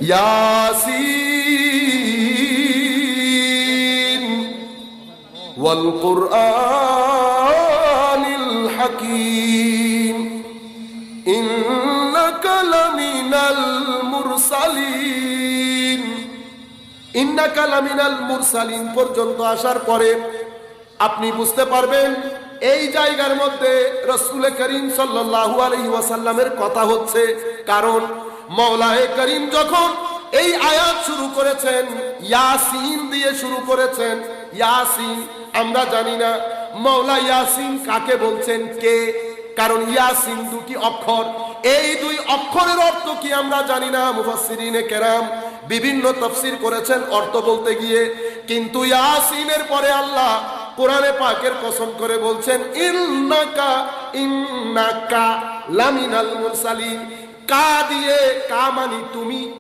ইয়াসিন ওয়াল কুরআনিল হাকীম ইন্নাকা লামিনাল মুরসালিন। ইন্নাকা লামিনাল মুরসালিন পর্যন্ত আসার পরে আপনি বুঝতে পারবেন এই জায়গার মধ্যে রাসূল করিম সাল্লাল্লাহু আলাইহি ওয়াসাল্লামের কথা হচ্ছে। কারণ মওলায়ে করিম যখন এই আয়াত শুরু করেছেন ইয়াসিন দিয়ে শুরু করেছেন। ইয়াসিন আমরা জানি না মওলা ইয়াসিন কাকে বলছেন, কে, কারণ ইয়াসিন দুটি অক্ষর, এই দুই অক্ষরের অর্থ কি আমরা জানি না। মুফাসসিরিনে কেরাম বিভিন্ন তাফসীর করেছেন অর্থ বলতে গিয়ে, কিন্তু ইয়াসিনের পরে আল্লাহ কোরআনে পাকের কসম করে বলছেন ইন্নাকা লামিনাল মুরসালিন। কা দিয়ে, কা মানে তুমি,